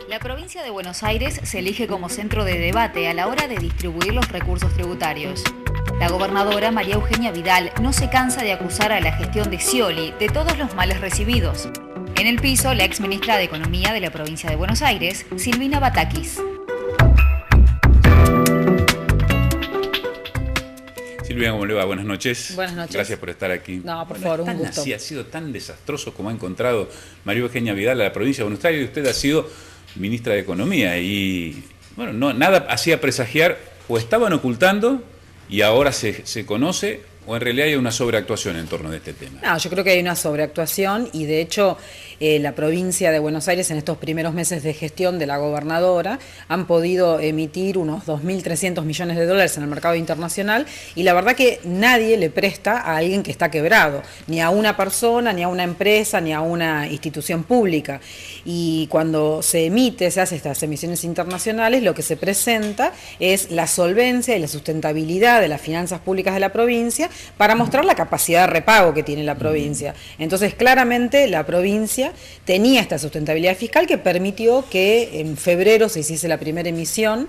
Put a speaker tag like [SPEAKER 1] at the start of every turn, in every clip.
[SPEAKER 1] La provincia de Buenos Aires se elige como centro de debate a la hora de distribuir los recursos tributarios. La gobernadora María Eugenia Vidal no se cansa de acusar a la gestión de Scioli de todos los males recibidos. En el piso, la exministra de Economía de la provincia de Buenos Aires, Silvina Batakis.
[SPEAKER 2] Silvia, ¿cómo le va? Buenas noches.
[SPEAKER 3] Buenas noches.
[SPEAKER 2] Gracias por estar aquí.
[SPEAKER 3] No, por favor, un gusto.
[SPEAKER 2] Así ha sido tan desastroso como ha encontrado María Eugenia Vidal a la provincia de Buenos Aires, y usted ha sido ministra de Economía y, bueno, no, nada hacía presagiar, o estaban ocultando y ahora se conoce, o en realidad hay una sobreactuación en torno de este tema.
[SPEAKER 3] No, yo creo que hay una sobreactuación y de hecho la provincia de Buenos Aires en estos primeros meses de gestión de la gobernadora han podido emitir unos 2.300 millones de dólares en el mercado internacional y la verdad que nadie le presta a alguien que está quebrado, ni a una persona, ni a una empresa, ni a una institución pública. Y cuando se hace estas emisiones internacionales, lo que se presenta es la solvencia y la sustentabilidad de las finanzas públicas de la provincia para mostrar la capacidad de repago que tiene la provincia. Entonces, claramente la provincia tenía esta sustentabilidad fiscal que permitió que en febrero se hiciese la primera emisión,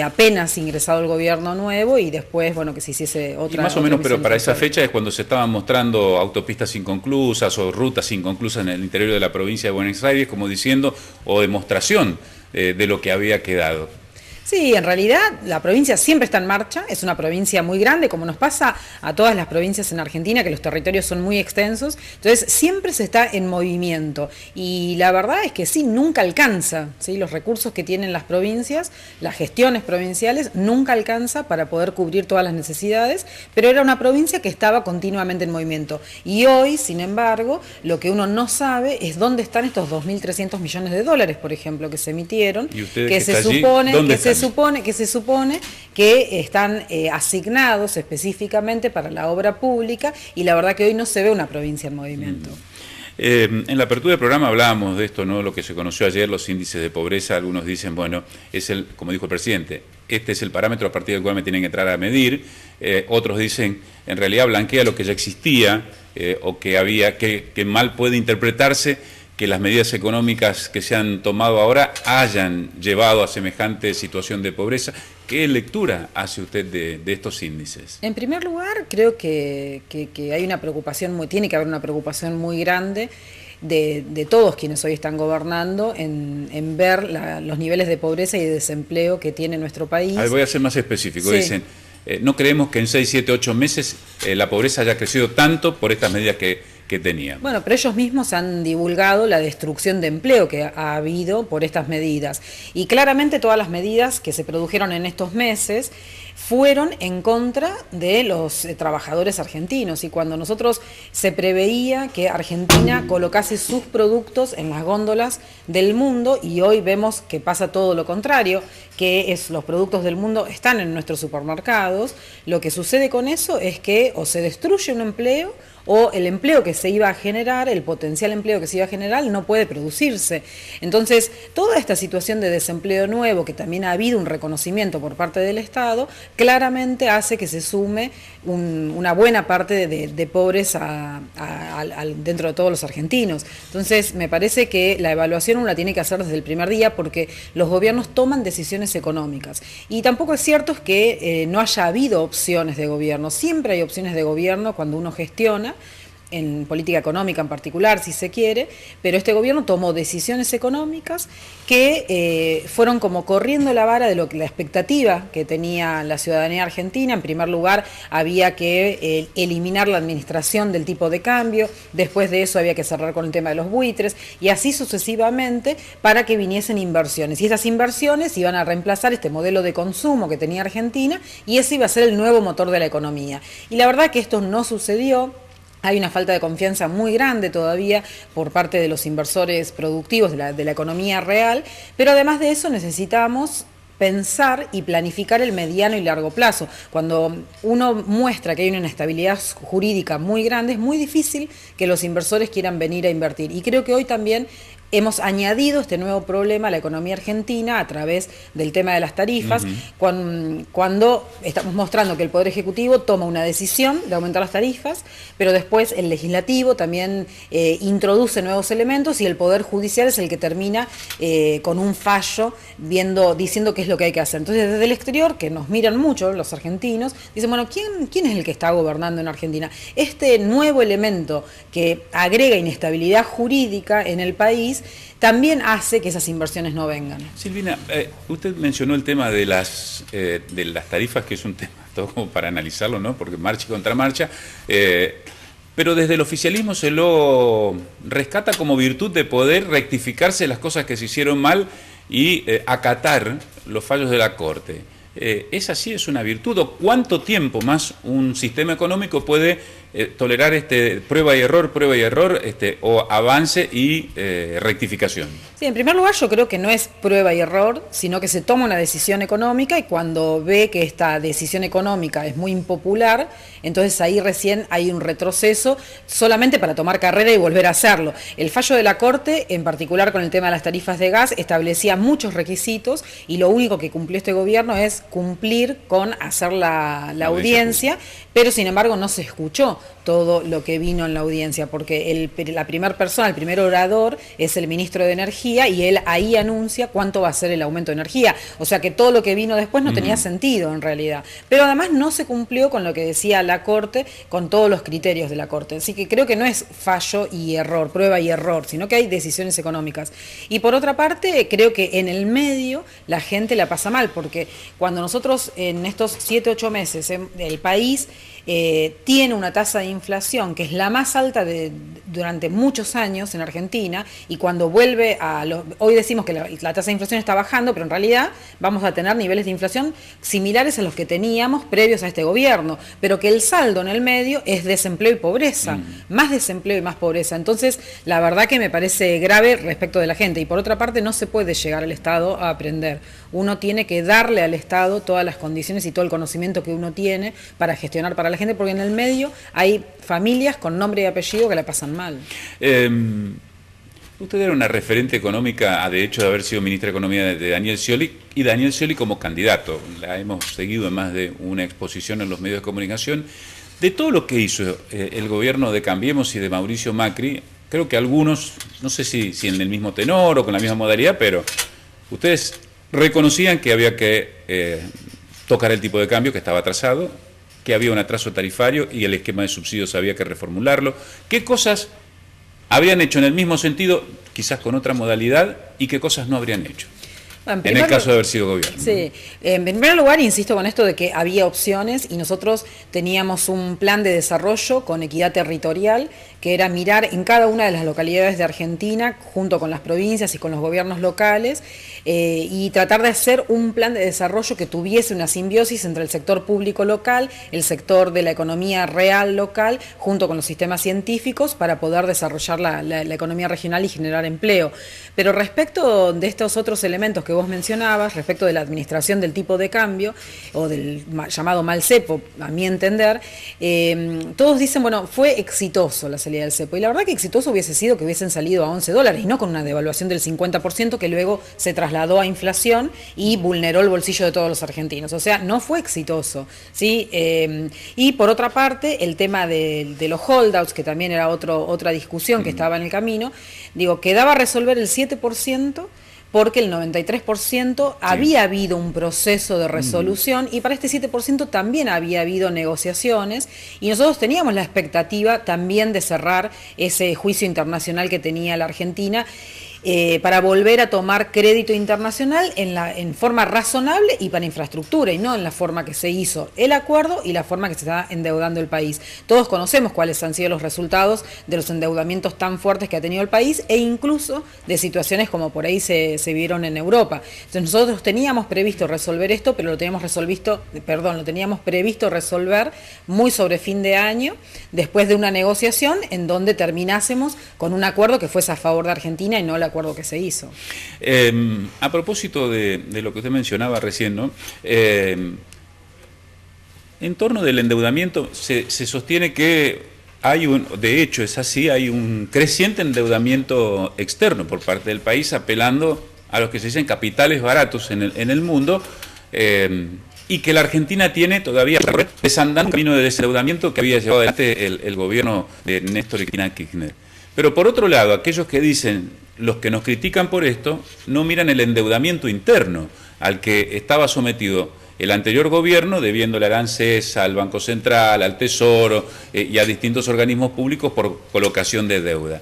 [SPEAKER 3] apenas ingresado el gobierno nuevo y después, bueno, que se hiciese otra.
[SPEAKER 2] Y más o menos, pero para esa fecha es cuando se estaban mostrando autopistas inconclusas o rutas inconclusas en el interior de la provincia de Buenos Aires, como diciendo, o demostración de lo que había quedado.
[SPEAKER 3] Sí, en realidad la provincia siempre está en marcha, es una provincia muy grande, como nos pasa a todas las provincias en Argentina, que los territorios son muy extensos, entonces siempre se está en movimiento y la verdad es que sí, nunca alcanza, ¿sí? Los recursos que tienen las provincias, las gestiones provinciales, nunca alcanza para poder cubrir todas las necesidades, pero era una provincia que estaba continuamente en movimiento y hoy, sin embargo, lo que uno no sabe es dónde están estos 2.300 millones de dólares, por ejemplo, que se emitieron,
[SPEAKER 2] ¿Y ustedes
[SPEAKER 3] que se
[SPEAKER 2] allí,
[SPEAKER 3] supone
[SPEAKER 2] dónde
[SPEAKER 3] que
[SPEAKER 2] están?
[SPEAKER 3] se supone que están asignados específicamente para la obra pública y la verdad que hoy no se ve una provincia en movimiento.
[SPEAKER 2] En la apertura del programa hablábamos de esto, ¿no? Lo que se conoció ayer, los índices de pobreza. Algunos dicen, bueno, como dijo el presidente, este es el parámetro a partir del cual me tienen que entrar a medir. Otros dicen, en realidad blanquea lo que ya existía o que mal puede interpretarse que las medidas económicas que se han tomado ahora hayan llevado a semejante situación de pobreza. ¿Qué lectura hace usted de estos índices?
[SPEAKER 3] En primer lugar, creo que hay una preocupación, tiene que haber una preocupación muy grande de todos quienes hoy están gobernando en ver los niveles de pobreza y de desempleo que tiene nuestro país.
[SPEAKER 2] A ver, voy a ser más específico.
[SPEAKER 3] Sí.
[SPEAKER 2] Dicen, no creemos que en 6, 7, 8 meses la pobreza haya crecido tanto por estas medidas que tenían.
[SPEAKER 3] Bueno, pero ellos mismos han divulgado la destrucción de empleo que ha habido por estas medidas. Y claramente todas las medidas que se produjeron en estos meses fueron en contra de los trabajadores argentinos. Y cuando nosotros se preveía que Argentina colocase sus productos en las góndolas del mundo, y hoy vemos que pasa todo lo contrario, que los productos del mundo están en nuestros supermercados, lo que sucede con eso es que o se destruye un empleo o el empleo que se iba a generar, el potencial empleo que se iba a generar, no puede producirse. Entonces, toda esta situación de desempleo nuevo, que también ha habido un reconocimiento por parte del Estado, claramente hace que se sume una buena parte de pobres dentro de todos los argentinos. Entonces, me parece que la evaluación uno la tiene que hacer desde el primer día porque los gobiernos toman decisiones económicas. Y tampoco es cierto que no haya habido opciones de gobierno. Siempre hay opciones de gobierno cuando uno gestiona, en política económica en particular, si se quiere, pero este gobierno tomó decisiones económicas que fueron como corriendo la vara de la expectativa que tenía la ciudadanía argentina. En primer lugar, había que eliminar la administración del tipo de cambio, después de eso había que cerrar con el tema de los buitres, y así sucesivamente para que viniesen inversiones. Y esas inversiones iban a reemplazar este modelo de consumo que tenía Argentina, y ese iba a ser el nuevo motor de la economía. Y la verdad que esto no sucedió. Hay una falta de confianza muy grande todavía por parte de los inversores productivos de la economía real, pero además de eso necesitamos pensar y planificar el mediano y largo plazo. Cuando uno muestra que hay una inestabilidad jurídica muy grande, es muy difícil que los inversores quieran venir a invertir. Y creo que hoy también hemos añadido este nuevo problema a la economía argentina a través del tema de las tarifas, cuando estamos mostrando que el Poder Ejecutivo toma una decisión de aumentar las tarifas, pero después el Legislativo también introduce nuevos elementos y el Poder Judicial es el que termina con un fallo diciendo qué es lo que hay que hacer. Entonces, desde el exterior, que nos miran mucho los argentinos, dicen, bueno, ¿quién es el que está gobernando en Argentina? Este nuevo elemento que agrega inestabilidad jurídica en el país también hace que esas inversiones no vengan.
[SPEAKER 2] Silvina, usted mencionó el tema de las tarifas, que es un tema todo como para analizarlo, ¿no? Porque marcha y contramarcha, pero desde el oficialismo se lo rescata como virtud de poder rectificarse las cosas que se hicieron mal y acatar los fallos de la Corte. ¿Esa sí es una virtud? ¿O cuánto tiempo más un sistema económico puede tolerar prueba y error, o avance y rectificación?
[SPEAKER 3] Sí, en primer lugar yo creo que no es prueba y error, sino que se toma una decisión económica y cuando ve que esta decisión económica es muy impopular, entonces ahí recién hay un retroceso solamente para tomar carrera y volver a hacerlo. El fallo de la Corte, en particular con el tema de las tarifas de gas, establecía muchos requisitos y lo único que cumplió este gobierno es cumplir con hacer la audiencia, pero sin embargo no se escuchó todo lo que vino en la audiencia, porque la primera persona, el primer orador es el ministro de Energía y él ahí anuncia cuánto va a ser el aumento de energía. O sea que todo lo que vino después no tenía sentido en realidad. Pero además no se cumplió con lo que decía la Corte, con todos los criterios de la Corte. Así que creo que no es fallo y error, prueba y error, sino que hay decisiones económicas. Y por otra parte, creo que en el medio la gente la pasa mal, porque cuando nosotros en estos 7, 8 meses el país tiene una tasa de inflación que es la más alta durante muchos años en Argentina, y cuando vuelve hoy decimos que la tasa de inflación está bajando, pero en realidad vamos a tener niveles de inflación similares a los que teníamos previos a este gobierno, pero que el saldo en el medio es desempleo y pobreza, más desempleo y más pobreza. Entonces, la verdad que me parece grave respecto de la gente, y por otra parte no se puede llegar al Estado a aprender. Uno tiene que darle al Estado todas las condiciones y todo el conocimiento que uno tiene para gestionar para la gente, porque en el medio hay familias con nombre y apellido que la pasan mal.
[SPEAKER 2] Usted era una referente económica, de hecho de haber sido ministra de Economía de Daniel Scioli, y Daniel Scioli como candidato. La hemos seguido en más de una exposición en los medios de comunicación. De todo lo que hizo el gobierno de Cambiemos y de Mauricio Macri, creo que algunos, no sé si en el mismo tenor o con la misma modalidad, pero ustedes reconocían que había que tocar el tipo de cambio, que estaba atrasado, que había un atraso tarifario y el esquema de subsidios había que reformularlo. ¿Qué cosas habrían hecho en el mismo sentido, quizás con otra modalidad, y qué cosas no habrían hecho? En el caso de haber sido gobierno.
[SPEAKER 3] Sí, en primer lugar insisto con esto de que había opciones y nosotros teníamos un plan de desarrollo con equidad territorial que era mirar en cada una de las localidades de Argentina junto con las provincias y con los gobiernos locales y tratar de hacer un plan de desarrollo que tuviese una simbiosis entre el sector público local, el sector de la economía real local, junto con los sistemas científicos para poder desarrollar la economía regional y generar empleo. Pero respecto de estos otros elementos que vos mencionabas, respecto de la administración del tipo de cambio, o del llamado mal cepo, a mi entender, todos dicen, bueno, fue exitoso la salida del cepo, y la verdad que exitoso hubiese sido que hubiesen salido a $11, y no con una devaluación del 50% que luego se trasladó a inflación y vulneró el bolsillo de todos los argentinos. O sea, no fue exitoso, ¿sí? Y por otra parte, el tema de los holdouts, que también era otra discusión que estaba en el camino, digo, quedaba a resolver el 7%, porque el 93% había habido un proceso de resolución y para este 7% también había habido negociaciones, y nosotros teníamos la expectativa también de cerrar ese juicio internacional que tenía la Argentina para volver a tomar crédito internacional en forma razonable y para infraestructura, y no en la forma que se hizo el acuerdo y la forma que se está endeudando el país. Todos conocemos cuáles han sido los resultados de los endeudamientos tan fuertes que ha tenido el país, e incluso de situaciones como por ahí se vieron en Europa. Entonces nosotros teníamos previsto resolver esto, pero lo teníamos previsto resolver muy sobre fin de año, después de una negociación en donde terminásemos con un acuerdo que fuese a favor de Argentina y no el acuerdo que se hizo.
[SPEAKER 2] A propósito de lo que usted mencionaba recién, ¿no? En torno del endeudamiento se sostiene que de hecho es así, hay un creciente endeudamiento externo por parte del país, apelando a los que se dicen capitales baratos en el mundo, y que la Argentina tiene todavía desandando un camino de desendeudamiento que había llevado adelante el gobierno de Néstor y Cristina Kirchner. Pero por otro lado, aquellos que dicen, los que nos critican por esto, no miran el endeudamiento interno al que estaba sometido el anterior gobierno, debiéndole al ANSES, al Banco Central, al Tesoro y a distintos organismos públicos por colocación de deuda.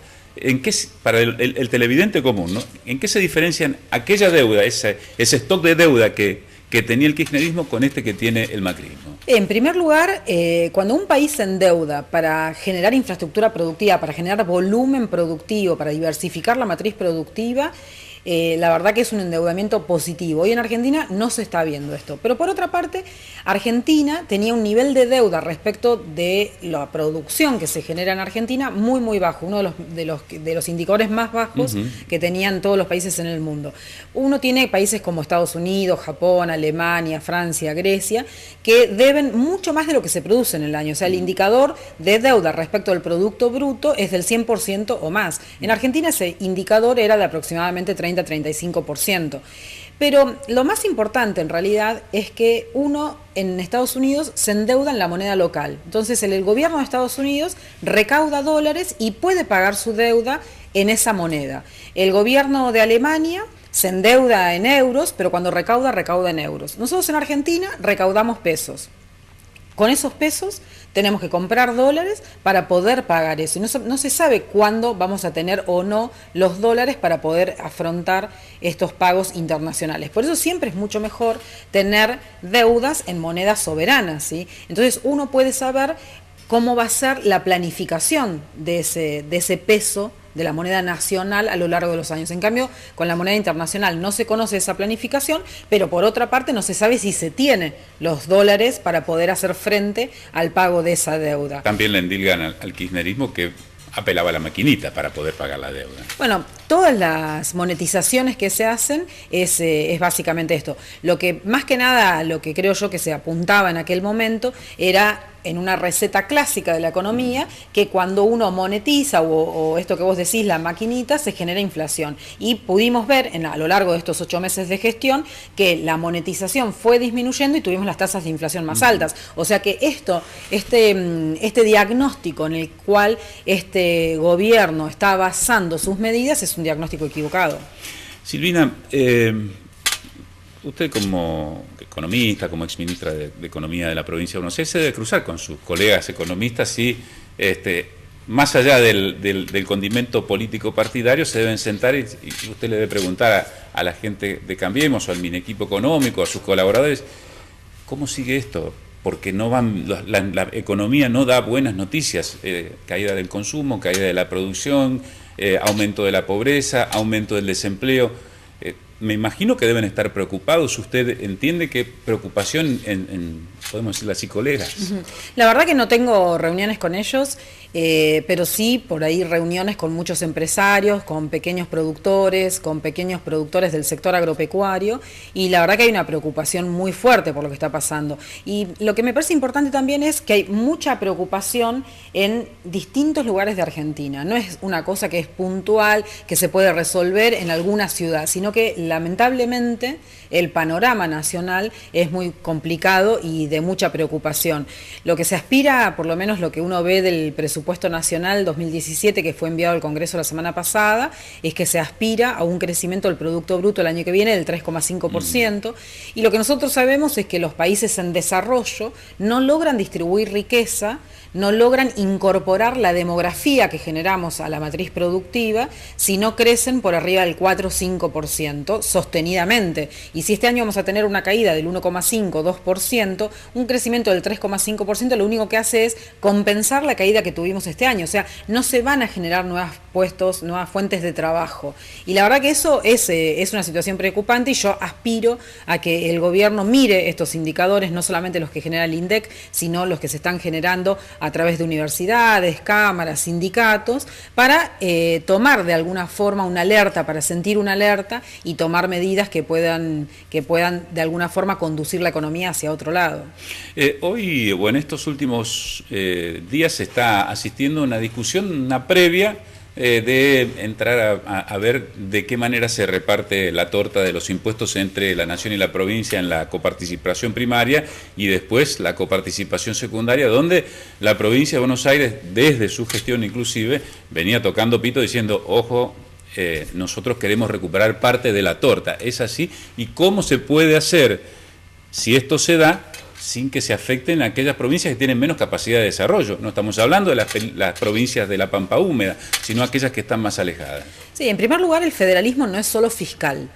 [SPEAKER 2] Para el televidente común, ¿no? ¿En qué se diferencian aquella deuda, ese stock de deuda que tenía el kirchnerismo con este que tiene el macrismo?
[SPEAKER 3] En primer lugar, cuando un país se endeuda para generar infraestructura productiva, para generar volumen productivo, para diversificar la matriz productiva, la verdad que es un endeudamiento positivo. Hoy en Argentina no se está viendo esto. Pero por otra parte, Argentina tenía un nivel de deuda respecto de la producción que se genera en Argentina muy, muy bajo. Uno de los indicadores más bajos que tenían todos los países en el mundo. Uno tiene países como Estados Unidos, Japón, Alemania, Francia, Grecia, que deben mucho más de lo que se produce en el año. O sea, el indicador de deuda respecto al Producto Bruto es del 100% o más. En Argentina ese indicador era de aproximadamente 30-35%. Pero lo más importante en realidad es que uno en Estados Unidos se endeuda en la moneda local. Entonces el gobierno de Estados Unidos recauda dólares y puede pagar su deuda en esa moneda. El gobierno de Alemania se endeuda en euros, pero cuando recauda en euros. Nosotros en Argentina recaudamos pesos. Con esos pesos tenemos que comprar dólares para poder pagar eso. Y no se sabe cuándo vamos a tener o no los dólares para poder afrontar estos pagos internacionales. Por eso siempre es mucho mejor tener deudas en monedas soberanas, ¿sí? Entonces uno puede saber cómo va a ser la planificación de ese peso de la moneda nacional a lo largo de los años. En cambio, con la moneda internacional no se conoce esa planificación, pero por otra parte no se sabe si se tiene los dólares para poder hacer frente al pago de esa deuda.
[SPEAKER 2] También le endilgan al kirchnerismo que apelaba a la maquinita para poder pagar la deuda.
[SPEAKER 3] Bueno, todas las monetizaciones que se hacen es básicamente esto. Lo que más que nada, lo que creo yo que se apuntaba en aquel momento era en una receta clásica de la economía, que cuando uno monetiza o esto que vos decís, la maquinita, se genera inflación. Y pudimos ver a lo largo de estos 8 meses de gestión que la monetización fue disminuyendo y tuvimos las tasas de inflación más altas. O sea que este diagnóstico en el cual este gobierno está basando sus medidas es un diagnóstico equivocado.
[SPEAKER 2] Silvina, usted como economista, como exministra de Economía de la provincia de Buenos Aires, se debe cruzar con sus colegas economistas y más allá del condimento político partidario, se deben sentar y usted le debe preguntar a la gente de Cambiemos o al Minequipo Económico, a sus colaboradores, ¿cómo sigue esto? Porque la economía no da buenas noticias, caída del consumo, caída de la producción, aumento de la pobreza, aumento del desempleo. Me imagino que deben estar preocupados. ¿Usted entiende qué preocupación podemos decirle así, colegas?
[SPEAKER 3] La verdad que no tengo reuniones con ellos, pero sí por ahí reuniones con muchos empresarios, con pequeños productores del sector agropecuario, y la verdad que hay una preocupación muy fuerte por lo que está pasando. Y lo que me parece importante también es que hay mucha preocupación en distintos lugares de Argentina. No es una cosa que es puntual, que se puede resolver en alguna ciudad, sino que lamentablemente el panorama nacional es muy complicado y de mucha preocupación. Lo que se aspira, por lo menos lo que uno ve del presupuesto nacional 2017 que fue enviado al Congreso la semana pasada, es que se aspira a un crecimiento del Producto Bruto el año que viene del 3,5%, y lo que nosotros sabemos es que los países en desarrollo no logran distribuir riqueza, no logran incorporar la demografía que generamos a la matriz productiva si no crecen por arriba del 4 o 5% sostenidamente. Y si este año vamos a tener una caída del 1,5-2%, un crecimiento del 3,5% lo único que hace es compensar la caída que tuvimos este año. O sea, no se van a generar nuevos puestos, nuevas fuentes de trabajo. Y la verdad que eso es una situación preocupante, y yo aspiro a que el gobierno mire estos indicadores, no solamente los que genera el INDEC, sino los que se están generando a través de universidades, cámaras, sindicatos, para tomar de alguna forma una alerta, para sentir una alerta y tomar medidas que puedan de alguna forma conducir la economía hacia otro lado.
[SPEAKER 2] Hoy, o en estos últimos días, se está asistiendo a una discusión, una previa, de entrar a ver de qué manera se reparte la torta de los impuestos entre la nación y la provincia en la coparticipación primaria y después la coparticipación secundaria, donde la provincia de Buenos Aires, desde su gestión inclusive, venía tocando pito diciendo, ojo, nosotros queremos recuperar parte de la torta. ¿Es así? ¿Y cómo se puede hacer, si esto se da, sin que se afecten a aquellas provincias que tienen menos capacidad de desarrollo? No estamos hablando de las provincias de la Pampa Húmeda, sino aquellas que están más alejadas.
[SPEAKER 3] Sí, en primer lugar, el federalismo no es solo fiscal.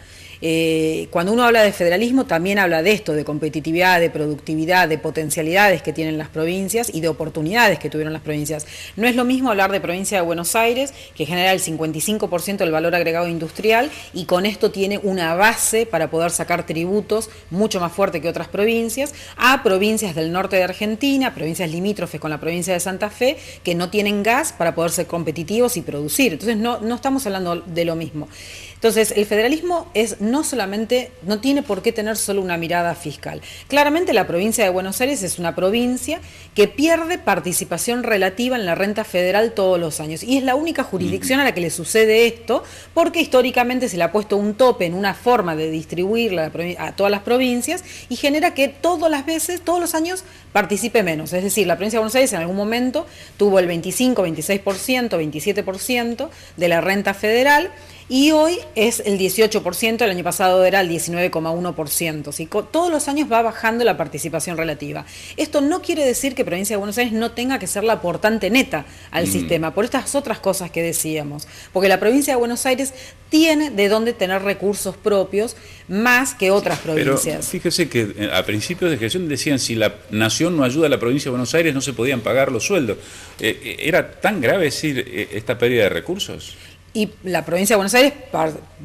[SPEAKER 3] Cuando uno habla de federalismo también habla de esto, de competitividad, de productividad, de potencialidades que tienen las provincias y de oportunidades que tuvieron las provincias. No es lo mismo hablar de provincia de Buenos Aires, que genera el 55% del valor agregado industrial y con esto tiene una base para poder sacar tributos mucho más fuerte que otras provincias, a provincias del norte de Argentina, provincias limítrofes con la provincia de Santa Fe, que no tienen gas para poder ser competitivos y producir. Entonces no estamos hablando de lo mismo. Entonces, el federalismo no tiene por qué tener solo una mirada fiscal. Claramente la provincia de Buenos Aires es una provincia que pierde participación relativa en la renta federal todos los años. Y es la única jurisdicción a la que le sucede esto, porque históricamente se le ha puesto un tope en una forma de distribuirla a todas las provincias y genera que todos los años participe menos. Es decir, la provincia de Buenos Aires en algún momento tuvo el 25, 26%, 27% de la renta federal, y hoy es el 18%, el año pasado era el 19,1%. ¿Sí? Todos los años va bajando la participación relativa. Esto no quiere decir que Provincia de Buenos Aires no tenga que ser la aportante neta al sistema, por estas otras cosas que decíamos. Porque la Provincia de Buenos Aires tiene de dónde tener recursos propios más que otras provincias.
[SPEAKER 2] Pero fíjese que a principios de gestión decían, si la nación no ayuda a la Provincia de Buenos Aires no se podían pagar los sueldos. ¿Era tan grave decir esta pérdida de recursos?
[SPEAKER 3] Y la provincia de Buenos Aires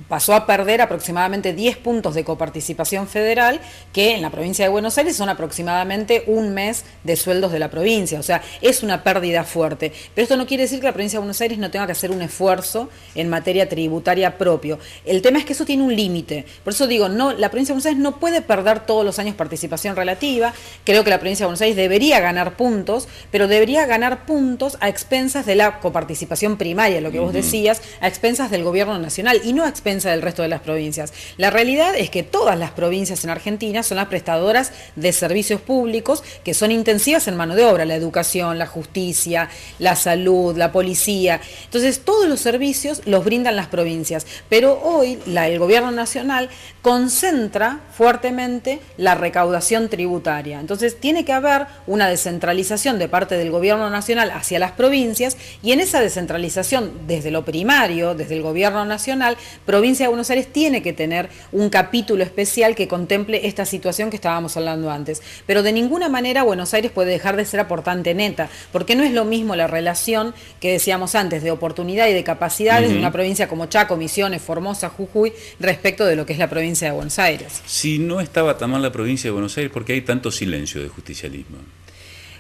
[SPEAKER 3] pasó a perder aproximadamente 10 puntos de coparticipación federal, que en la provincia de Buenos Aires son aproximadamente un mes de sueldos de la provincia. O sea, es una pérdida fuerte. Pero esto no quiere decir que la provincia de Buenos Aires no tenga que hacer un esfuerzo en materia tributaria propio. El tema es que eso tiene un límite. Por eso digo, la provincia de Buenos Aires no puede perder todos los años participación relativa. Creo que la provincia de Buenos Aires debería ganar puntos, pero debería ganar puntos a expensas de la coparticipación primaria, lo que vos decías, a expensas del gobierno nacional y no a expensas del resto de las provincias. La realidad es que todas las provincias en Argentina son las prestadoras de servicios públicos que son intensivas en mano de obra, la educación, la justicia, la salud, la policía. Entonces, todos los servicios los brindan las provincias, pero hoy el gobierno nacional concentra fuertemente la recaudación tributaria. Entonces, tiene que haber una descentralización de parte del gobierno nacional hacia las provincias y en esa descentralización desde lo primario, desde el gobierno nacional, Provincia de Buenos Aires tiene que tener un capítulo especial que contemple esta situación que estábamos hablando antes. Pero de ninguna manera Buenos Aires puede dejar de ser aportante neta, porque no es lo mismo la relación que decíamos antes de oportunidad y de capacidades de una provincia como Chaco, Misiones, Formosa, Jujuy, respecto de lo que es la provincia de Buenos Aires.
[SPEAKER 2] Si no estaba tan mal la provincia de Buenos Aires, ¿por qué hay tanto silencio de justicialismo?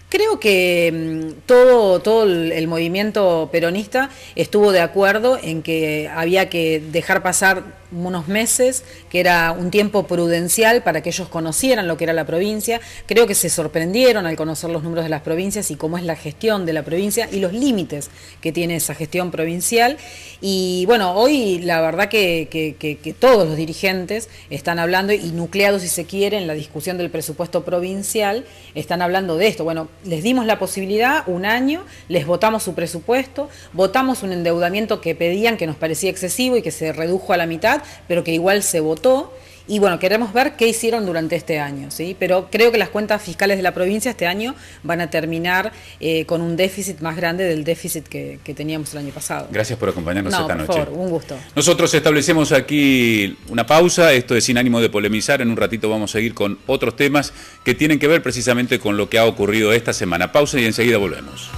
[SPEAKER 3] Creo que todo el movimiento peronista estuvo de acuerdo en que había que dejar pasar unos meses, que era un tiempo prudencial para que ellos conocieran lo que era la provincia. Creo que se sorprendieron al conocer los números de las provincias y cómo es la gestión de la provincia y los límites que tiene esa gestión provincial. Y bueno, hoy la verdad que todos los dirigentes están hablando, y nucleados si se quiere, en la discusión del presupuesto provincial, están hablando de esto. Bueno, les dimos la posibilidad, un año, les votamos su presupuesto, votamos un endeudamiento que pedían, que nos parecía excesivo y que se redujo a la mitad, pero que igual se votó. Y bueno, queremos ver qué hicieron durante este año, ¿sí? Pero creo que las cuentas fiscales de la provincia este año van a terminar con un déficit más grande del déficit que teníamos el año pasado.
[SPEAKER 2] Gracias por acompañarnos esta noche.
[SPEAKER 3] Por favor, un gusto.
[SPEAKER 2] Nosotros establecemos aquí una pausa, esto es sin ánimo de polemizar, en un ratito vamos a seguir con otros temas que tienen que ver precisamente con lo que ha ocurrido esta semana. Pausa y enseguida volvemos.